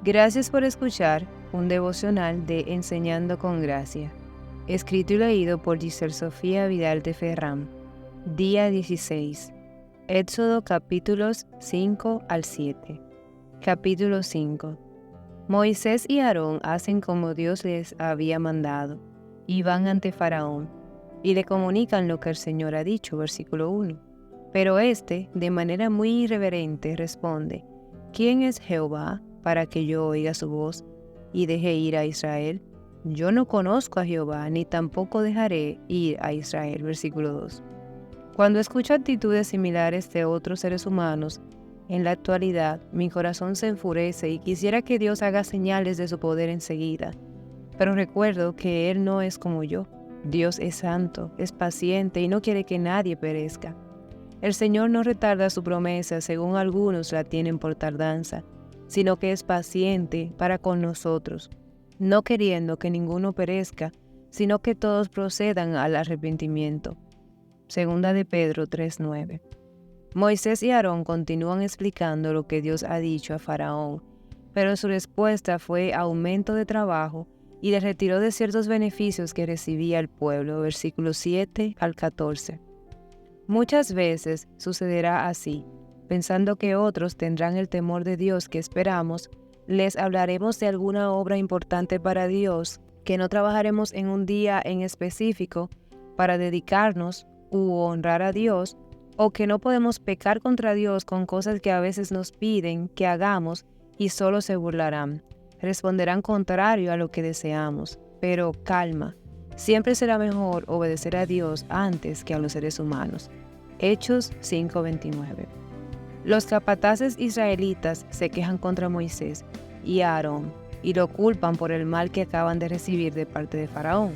Gracias por escuchar un devocional de Enseñando con Gracia, escrito y leído por Giselle Sofía Vidal de Ferran. Día 16. Éxodo capítulos 5 al 7. Capítulo 5. Moisés y Aarón hacen como Dios les había mandado, y van ante Faraón, y le comunican lo que el Señor ha dicho, versículo 1. Pero éste, de manera muy irreverente, responde: ¿Quién es Jehová para que yo oiga su voz y deje ir a Israel? Yo no conozco a Jehová, ni tampoco dejaré ir a Israel. Versículo 2. Cuando escucho actitudes similares de otros seres humanos, en la actualidad mi corazón se enfurece y quisiera que Dios haga señales de su poder enseguida. Pero recuerdo que Él no es como yo. Dios es santo, es paciente y no quiere que nadie perezca. El Señor no retarda su promesa según algunos la tienen por tardanza, sino que es paciente para con nosotros, no queriendo que ninguno perezca, sino que todos procedan al arrepentimiento. Segunda de Pedro 3:9. Moisés y Aarón continúan explicando lo que Dios ha dicho a Faraón, pero su respuesta fue aumento de trabajo y le retiró de ciertos beneficios que recibía el pueblo, versículos 7 al 14. Muchas veces sucederá así. Pensando que otros tendrán el temor de Dios que esperamos, les hablaremos de alguna obra importante para Dios, que no trabajaremos en un día en específico para dedicarnos u honrar a Dios, o que no podemos pecar contra Dios con cosas que a veces nos piden que hagamos y solo se burlarán. Responderán contrario a lo que deseamos. Pero calma, siempre será mejor obedecer a Dios antes que a los seres humanos. Hechos 5:29. Los capataces israelitas se quejan contra Moisés y Aarón y lo culpan por el mal que acaban de recibir de parte de Faraón.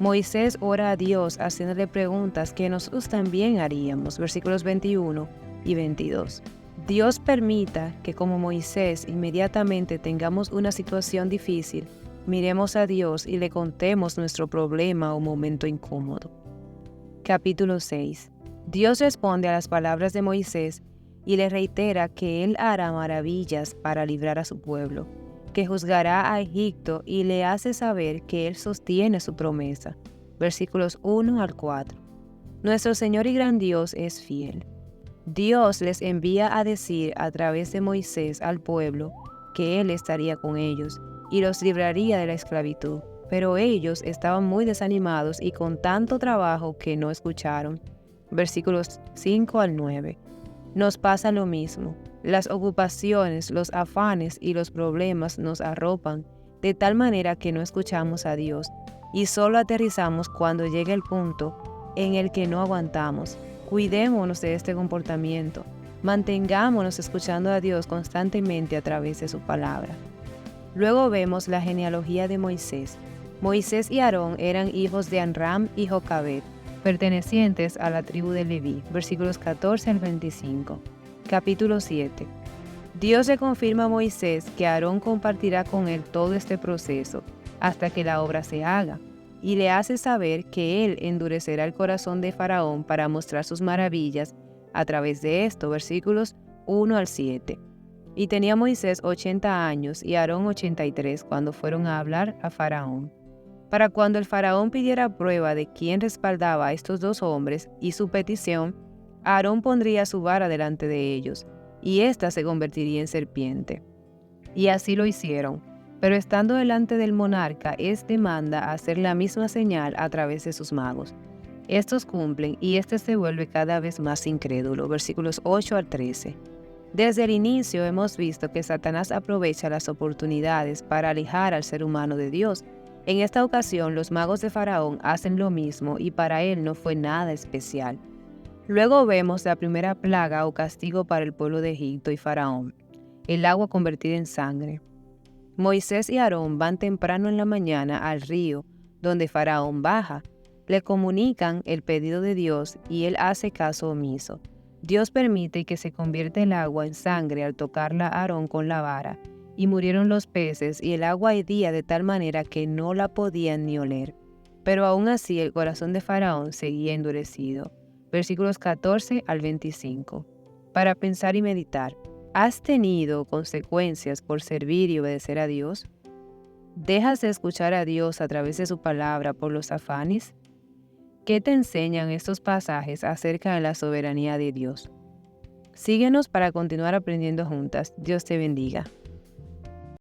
Moisés ora a Dios haciéndole preguntas que nosotros también haríamos, versículos 21 y 22. Dios permita que como Moisés inmediatamente tengamos una situación difícil, miremos a Dios y le contemos nuestro problema o momento incómodo. Capítulo 6. Dios responde a las palabras de Moisés y le reitera que él hará maravillas para librar a su pueblo, que juzgará a Egipto y le hace saber que él sostiene su promesa. Versículos 1 al 4. Nuestro Señor y gran Dios es fiel. Dios les envía a decir a través de Moisés al pueblo que Él estaría con ellos y los libraría de la esclavitud, pero ellos estaban muy desanimados y con tanto trabajo que no escucharon. Versículos 5 al 9. Nos pasa lo mismo. Las ocupaciones, los afanes y los problemas nos arropan de tal manera que no escuchamos a Dios y solo aterrizamos cuando llega el punto en el que no aguantamos. Cuidémonos de este comportamiento. Mantengámonos escuchando a Dios constantemente a través de su palabra. Luego vemos la genealogía de Moisés. Moisés y Aarón eran hijos de Amram y Jocabed, pertenecientes a la tribu de Leví, versículos 14 al 25. Capítulo 7. Dios le confirma a Moisés que Aarón compartirá con él todo este proceso, hasta que la obra se haga, y le hace saber que él endurecerá el corazón de Faraón para mostrar sus maravillas a través de esto, versículos 1 al 7. Y tenía Moisés 80 años y Aarón 83 cuando fueron a hablar a Faraón. Para cuando el Faraón pidiera prueba de quién respaldaba a estos dos hombres y su petición, Aarón pondría su vara delante de ellos, y ésta se convertiría en serpiente. Y así lo hicieron, pero estando delante del monarca, éste manda hacer la misma señal a través de sus magos. Estos cumplen y éste se vuelve cada vez más incrédulo, versículos 8 al 13. Desde el inicio hemos visto que Satanás aprovecha las oportunidades para alejar al ser humano de Dios. En esta ocasión, los magos de Faraón hacen lo mismo y para él no fue nada especial. Luego vemos la primera plaga o castigo para el pueblo de Egipto y Faraón, el agua convertida en sangre. Moisés y Aarón van temprano en la mañana al río, donde Faraón baja. Le comunican el pedido de Dios y él hace caso omiso. Dios permite que se convierta el agua en sangre al tocarla a Aarón con la vara, y murieron los peces y el agua hedía de tal manera que no la podían ni oler. Pero aún así el corazón de Faraón seguía endurecido. Versículos 14 al 25. Para pensar y meditar. ¿Has tenido consecuencias por servir y obedecer a Dios? ¿Dejas de escuchar a Dios a través de su palabra por los afanes? ¿Qué te enseñan estos pasajes acerca de la soberanía de Dios? Síguenos para continuar aprendiendo juntas. Dios te bendiga.